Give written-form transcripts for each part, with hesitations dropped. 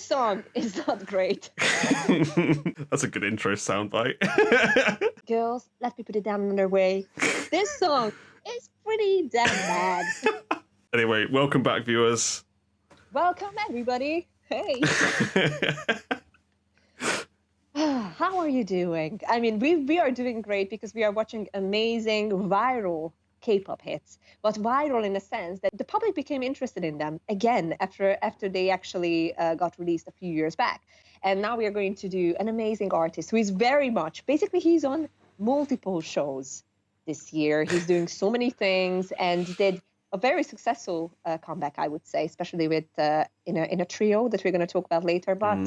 This song is not great. That's a good intro soundbite. Girls, let me put it down another way. This song is pretty damn bad. Anyway, welcome back, viewers. Welcome, everybody. Hey. How are you doing? I mean, we are doing great because we are watching amazing viral K-pop hits, but viral in the sense that the public became interested in them again after they actually got released a few years back. And now we are going to do an amazing artist who is very much, basically he's on multiple shows this year. He's doing so many things and did a very successful comeback, I would say, especially with in a trio that we're going to talk about later. But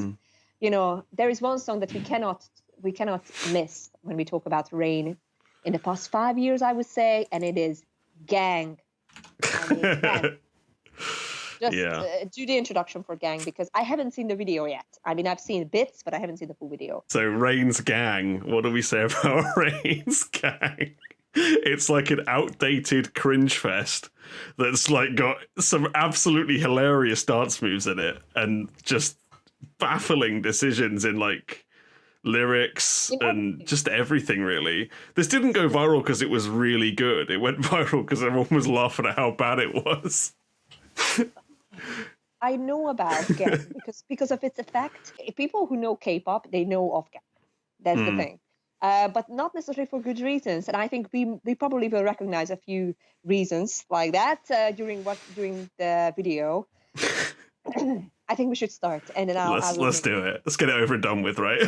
you know, there is one song that we cannot miss when we talk about Rain in the past 5 years, I would say, and it is Gang. I mean, Gang. Just do the introduction for Gang because I haven't seen the video yet. I mean, I've seen bits, but I haven't seen the full video. So Rain's Gang, what do we say about Rain's Gang? It's like an outdated cringe fest that's like got some absolutely hilarious dance moves in it and just baffling decisions in like lyrics and just everything, really. This didn't go viral because it was really good. It went viral because everyone was laughing at how bad it was. I know about Gang because of its effect. People who know K-pop, they know of Gang. That's the thing. But not necessarily for good reasons. And I think we probably will recognize a few reasons like that during the video. I think we should start, and then let's do it. Let's get it over and done with, right?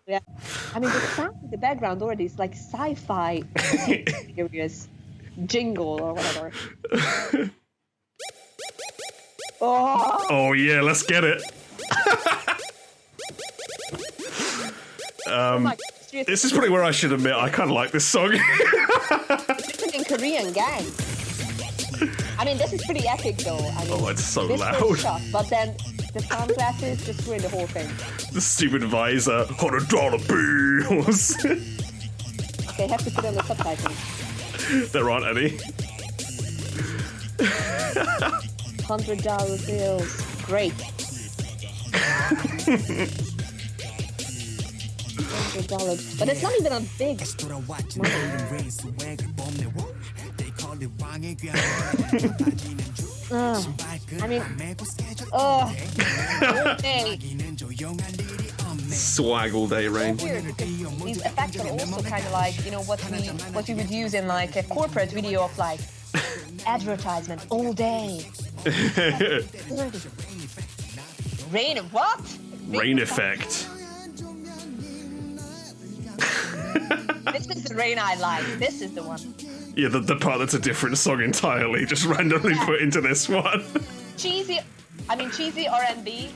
Yeah, I mean the sound in the background already is like sci-fi, serious jingle or whatever. Oh yeah, let's get it. This is probably where I should admit I kind of like this song. It's in Korean, Gang. I mean, this is pretty epic, though. I mean, it's so loud. Shot, but then the sunglasses just ruin the whole thing. The stupid visor, $100 bills. Okay, have to put on the subtitles. There aren't any. $100 bills. Great. $100. But it's not even a big I mean, swag all day, Rain. These effects are also kind of like, you know, what we would use in like a corporate video of like advertisement all day. Rain what? Rain effect. This is the Rain I like. This is the one. Yeah, the part that's a different song entirely, just randomly put into this one. Cheesy R&B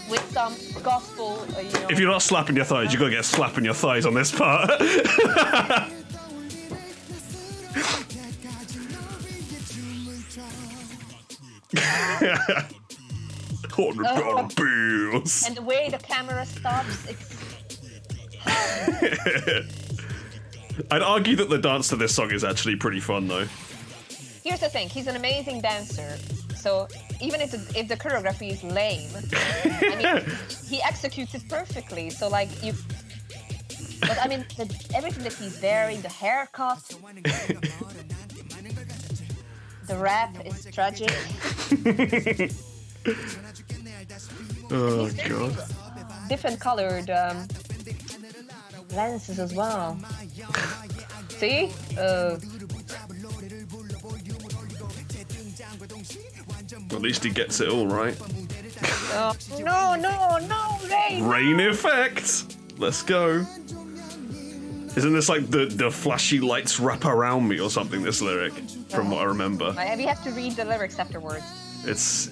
with some gospel, you know. If you're not slapping your thighs, you gotta get slapping your thighs on this part. $100 bills. And the way the camera stops, it's... I'd argue that the dance to this song is actually pretty fun, though. Here's the thing: he's an amazing dancer. So even if the choreography is lame, I mean, he executes it perfectly. So like you, but I mean, everything that he's wearing, the haircut, the rap is tragic. Oh god! Different colored lenses as well. See? At least he gets it all right. No, Rain! Rain effect! Let's go. Isn't this like the flashy lights wrap around me or something, this lyric? From what I remember. We have to read the lyrics afterwards. It's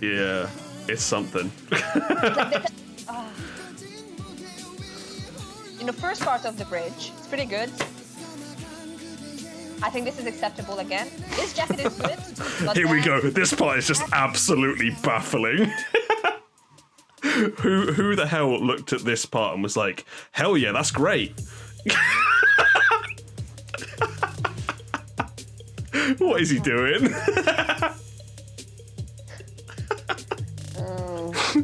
something. In the first part of the bridge, it's pretty good. I think this is acceptable again. This jacket is good. Here we go. This part is just absolutely baffling. Who the hell looked at this part and was like, hell yeah, that's great. What is he doing?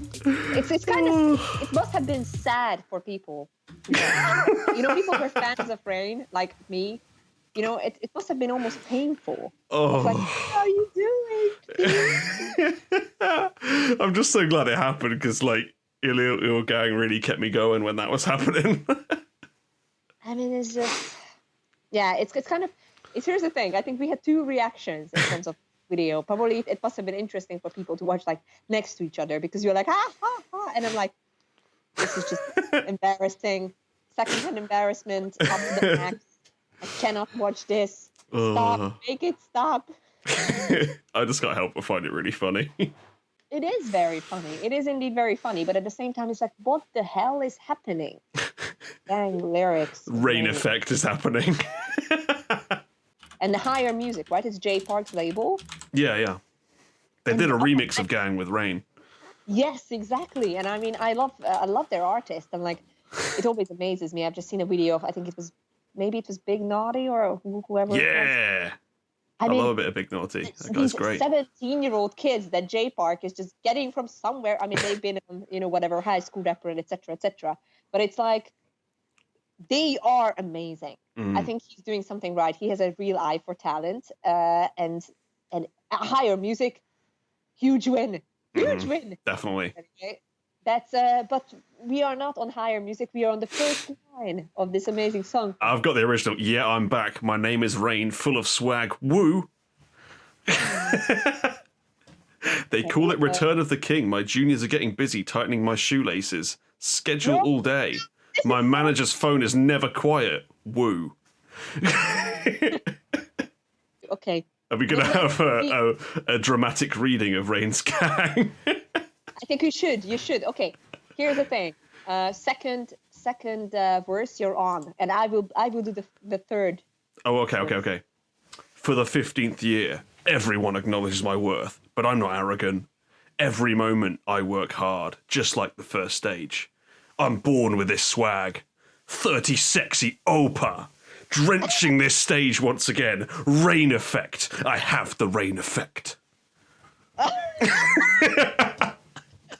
It's kind of, it must have been sad for people to watch. People who are fans of Rain, like me. It must have been almost painful. It's like, what are you doing? I'm just so glad it happened because, like, Ildi Gang really kept me going when that was happening. I mean, it's just, yeah, it's kind of, here's the thing. I think we had two reactions in terms of video. Probably it must have been interesting for people to watch, like, next to each other because you're like, ha, ha, ha. And I'm like, this is just embarrassing. Secondhand embarrassment up to the max. I cannot watch this. Stop. Make it stop. I just can't help but find it really funny. It is very funny. It is indeed very funny. But at the same time, it's like, what the hell is happening? Dang lyrics. Rain effect is happening. And the higher music, right? It's Jay Park's label. Yeah. They did a remix of Gang with Rain. Yes, exactly. And I mean, I love their artist. I'm like, it always amazes me. I've just seen a video of, I think it was Big Naughty or whoever. Yeah. I love a bit of Big Naughty. That guy's great. 17-year-old kids that Jay Park is just getting from somewhere. I mean, they've been, whatever, high school rapper, and et cetera. But it's like, they are amazing. I think he's doing something right. He has a real eye for talent, and higher music, huge win. Huge win. Definitely. Okay. That's but we are not on higher music. We are on the first line of this amazing song. I've got the original. Yeah, I'm back. My name is Rain, full of swag. Woo. They call it Return of the King. My juniors are getting busy tightening my shoelaces. Schedule all day. My manager's phone is never quiet. Woo. Okay. Are we going to have a dramatic reading of Rain's Gang? I think you should. Okay. Here's the thing. Second verse, you're on, and I will do the third. Oh, okay. For the 15th year, everyone acknowledges my worth, but I'm not arrogant. Every moment I work hard, just like the first stage. I'm born with this swag. 30 sexy opa. Drenching this stage once again. Rain effect. I have the rain effect.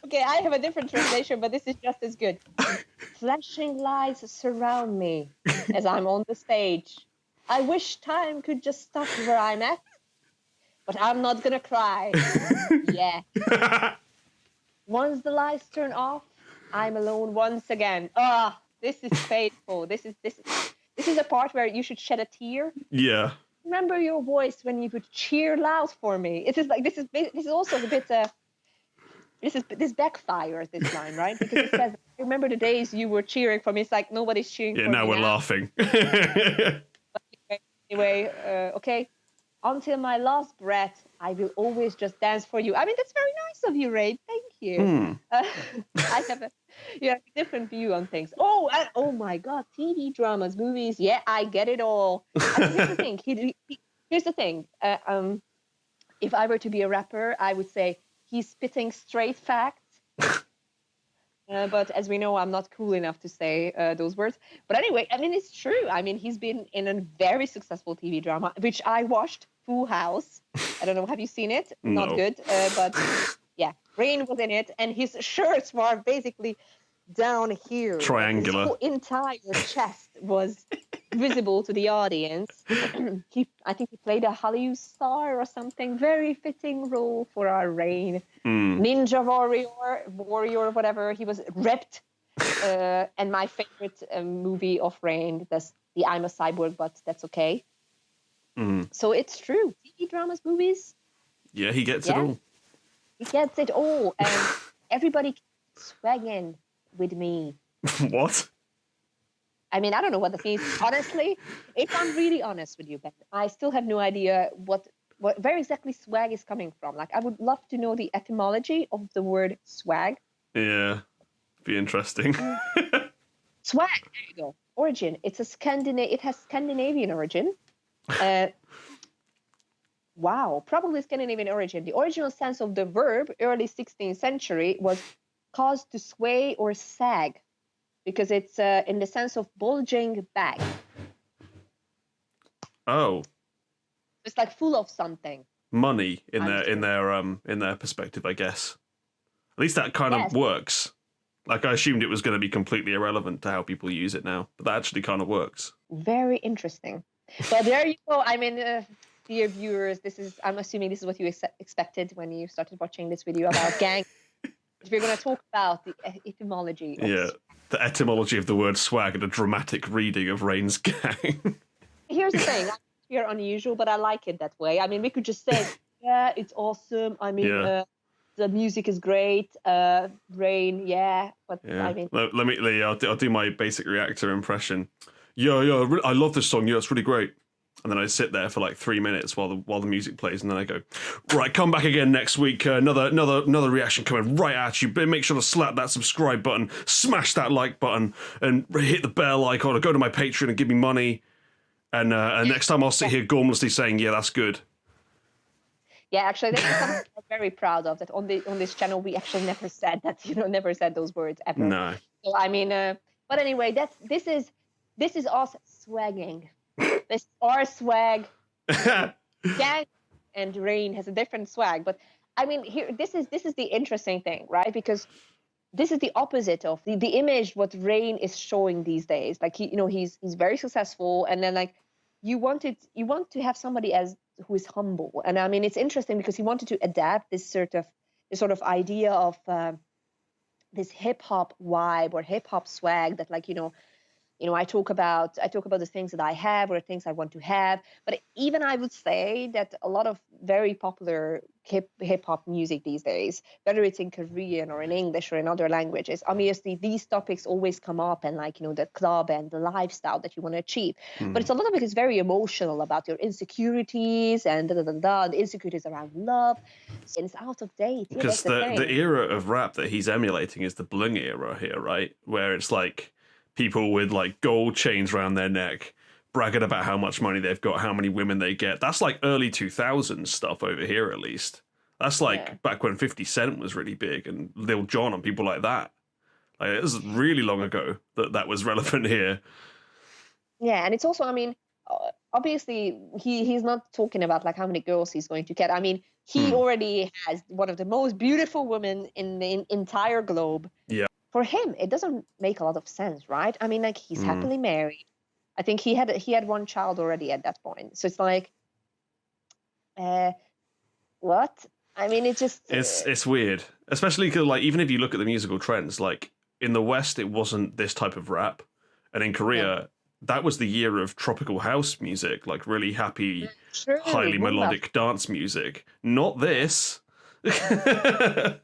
Okay, I have a different translation, but this is just as good. Flashing lights surround me as I'm on the stage. I wish time could just stop where I'm at, but I'm not gonna cry. Yeah. Once the lights turn off, I'm alone once again. This is faithful. This is a part where you should shed a tear. Yeah. Remember your voice when you would cheer loud for me. This is also a bit. This backfires, this line, right? Because it says, remember the days you were cheering for me. It's like nobody's cheering for me. Yeah, now we're laughing. Anyway, okay. Until my last breath, I will always just dance for you. I mean, that's very nice of you, Ray. Thank you. I have a different view on things. Oh my God, TV dramas, movies. Yeah, I get it all. I mean, here's the thing. Here's the thing. If I were to be a rapper, I would say he's spitting straight facts. But as we know, I'm not cool enough to say those words. But anyway, I mean, it's true. I mean, he's been in a very successful TV drama, which I watched, Full House. I don't know, have you seen it? No. Not good. But yeah, Rain was in it, and his shirts were basically down here. Triangular. His whole entire chest was visible to the audience. I think he played a Hollywood star or something. Very fitting role for our Rain. Ninja warrior, whatever. He was ripped. And my favorite movie of Rain, that's the I'm a Cyborg, but that's okay. So it's true. TV dramas, movies. Yeah, he gets it all. He gets it all. And everybody swagging with me. What? I mean, I don't know what that means. Honestly, if I'm really honest with you, Ben, I still have no idea where exactly swag is coming from. Like, I would love to know the etymology of the word swag. Yeah, be interesting. Swag, there you go. Origin. It has Scandinavian origin. Wow, probably Scandinavian origin. The original sense of the verb, early 16th century, was caused to sway or sag, because it's in the sense of bulging back. Oh. It's like full of something. Money in their perspective, I guess. At least that kind of Yes, works. Like, I assumed it was going to be completely irrelevant to how people use it now, but that actually kind of works. very interesting. Well, there you go. I mean, dear viewers, I'm assuming this is what you expected when you started watching this video about gang. We're going to talk about the etymology of Yeah, the etymology of the word swag and a dramatic reading of Rain's Gang. Here's the thing. You're unusual, but I like it that way. I mean, we could just say, yeah, it's awesome. I mean, Yeah. the music is great. Rain, yeah. But Yeah. I mean, I'll do my basic reactor impression. Yeah, I love this song. Yeah, it's really great. And then I sit there for like 3 minutes while the music plays, and then I go, right, come back again next week. Another reaction coming right at you. But make sure to slap that subscribe button, smash that like button, and hit the bell icon, or go to my Patreon and give me money. And next time I'll sit here gormlessly saying, yeah, that's good. yeah, actually, that's something I'm very proud of. That on this channel, we actually never said that. Never said those words ever. No. So I mean, but anyway, this is us swagging. This is our swag. Gang and Rain has a different swag, but I mean, here this is the interesting thing, right? Because this is the opposite of the image what Rain is showing these days. Like he's very successful, and then like you want to have somebody who is humble. And I mean, it's interesting because he wanted to adapt this sort of idea of this hip hop vibe or hip hop swag that, like, I talk about the things that I have or things I want to have. But even I would say that a lot of very popular hip hop music these days, whether it's in Korean or in English or in other languages, obviously these topics always come up, and like, the club and the lifestyle that you want to achieve. But it's a lot of it is very emotional about your insecurities and the insecurities around love. And it's out of date. Yeah, Because that's the the thing. era of rap that he's emulating is the bling era here, right? Where it's like people with like gold chains around their neck bragging about how much money they've got, how many women they get. That's like early 2000s stuff over here, at least. That's like back when 50 Cent was really big and Lil Jon and people like that. Like, it was really long ago that was relevant here. Yeah, and it's also, I mean, obviously he's not talking about like how many girls he's going to get. I mean, he already has one of the most beautiful women in the entire globe. Yeah. For him, it doesn't make a lot of sense, right? I mean, like, he's happily married. I think he had one child already at that point. So it's like, what? I mean, it just it's weird, especially because, like, even if you look at the musical trends, like in the West, it wasn't this type of rap, and in Korea, that was the year of tropical house music, like really happy, highly melodic dance music. Not this.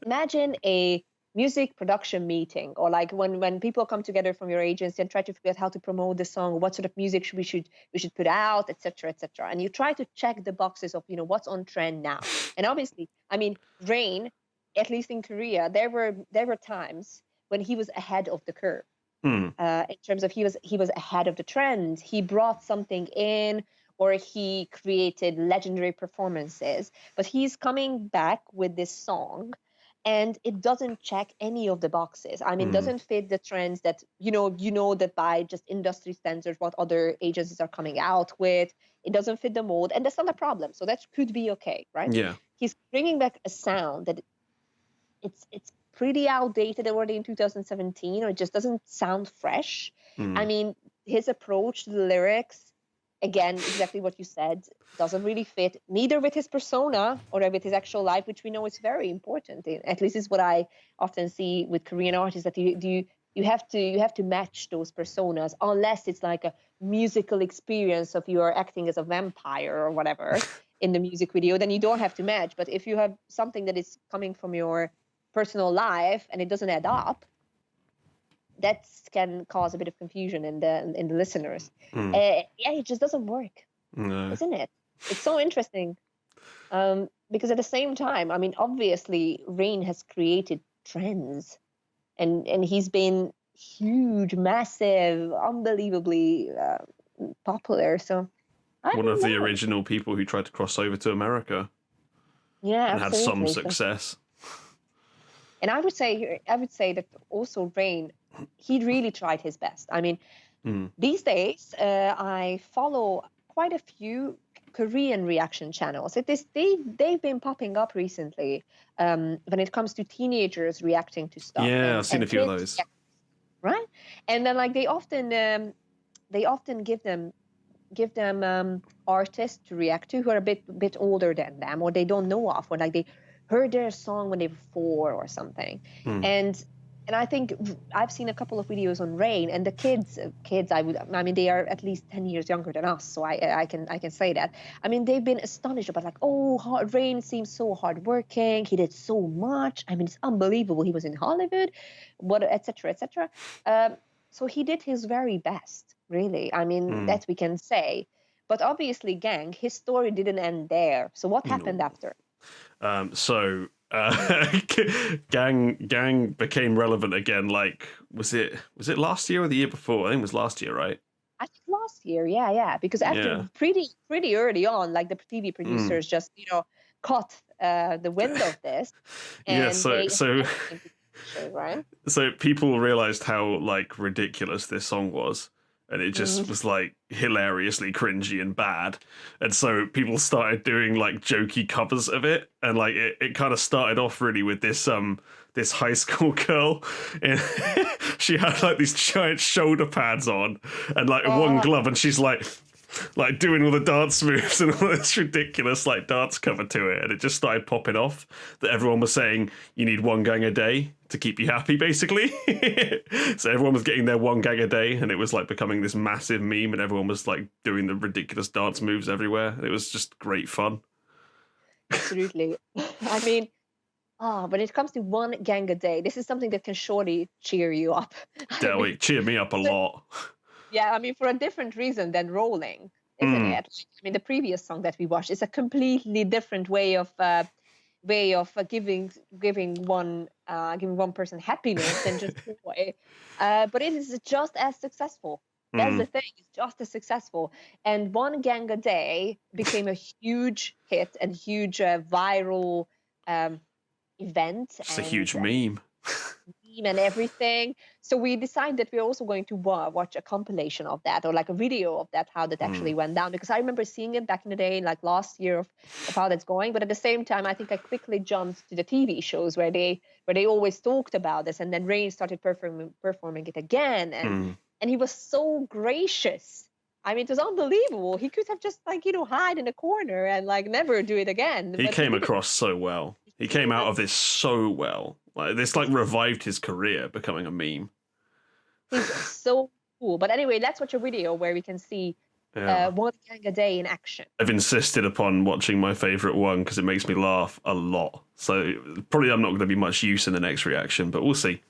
Imagine a music production meeting, or like when people come together from your agency and try to figure out how to promote the song, what sort of music we should put out, etc., etc. And you try to check the boxes of what's on trend now. And obviously, I mean, Rain, at least in Korea, there were times when he was ahead of the curve. In terms of he was ahead of the trend. He brought something in, or he created legendary performances. But he's coming back with this song, and it doesn't check any of the boxes. I mean, doesn't fit the trends that that by just industry standards, what other agencies are coming out with. It doesn't fit the mold, and that's not a problem. So that could be okay, right? Yeah. He's bringing back a sound that it's pretty outdated already in 2017, or it just doesn't sound fresh. I mean, his approach to the lyrics, again, exactly what you said, doesn't really fit neither with his persona or with his actual life, which we know is very important. At least is what I often see with Korean artists, that you have to match those personas, unless it's like a musical experience of you are acting as a vampire or whatever in the music video, then you don't have to match. But if you have something that is coming from your personal life and it doesn't add up, that can cause a bit of confusion in the listeners. It just doesn't work, isn't it? It's so interesting, because at the same time, I mean, obviously Rain has created trends, and he's been huge, massive, unbelievably popular. So one of the original people who tried to cross over to America, and had some success. And I would say that also Rain, he really tried his best. I mean, these days I follow quite a few Korean reaction channels. They've been popping up recently when it comes to teenagers reacting to stuff. Yeah, I've seen a few of kids those. right? And then like they often give them artists to react to who are a bit older than them, or they don't know of, or like they heard their song when they were 4 or something. And I think I've seen a couple of videos on Rain, and the kids, I mean, they are at least 10 years younger than us, so I can say that. I mean, they've been astonished about like, oh, Rain seems so hardworking. He did so much. I mean, it's unbelievable. He was in Hollywood, what, etc., etc. So he did his very best, really. I mean, that we can say. But obviously, Gang, his story didn't end there. So what happened after? Gang became relevant again. Like, was it last year or the year before? I think it was last year, right? I think last year, yeah. Because after pretty early on, like the TV producers just caught the wind of this. And right? So people realized how like ridiculous this song was. And it just was like hilariously cringy and bad. And so people started doing like jokey covers of it. And like it kind of started off really with this high school girl. And she had like these giant shoulder pads on and like one glove, and she's like doing all the dance moves and all this ridiculous like dance cover to it. And it just started popping off that everyone was saying you need 1 gang a day to keep you happy, basically. So everyone was getting their 1 gang a day, and it was like becoming this massive meme, and everyone was like doing the ridiculous dance moves everywhere. It was just great fun. Absolutely. I mean, when it comes to 1 gang a day, this is something that can surely cheer you up. Cheer me up a lot. Yeah, I mean, for a different reason than rolling, isn't it? I mean, the previous song that we watched is a completely different way of giving one person happiness than just joy. But it is just as successful. That's the thing; it's just as successful. And 1 gang a day became a huge hit and huge viral event. It's a huge meme. And everything. So we decided that we're also going to watch a compilation of that, or like a video of that, how that actually went down, because I remember seeing it back in the day, like last year, of how that's going. But at the same time, I think I quickly jumped to the TV shows where they always talked about this, and then Rain started performing it again, and he was so gracious. I mean, it was unbelievable. He could have just like hide in a corner and like never do it again. He came across so well. He came out of this so well. Like this, like revived his career, becoming a meme. He's so cool. But anyway, let's watch a video where we can see 1 gang a day in action. I've insisted upon watching my favorite one because it makes me laugh a lot. So probably I'm not going to be much use in the next reaction, but we'll see.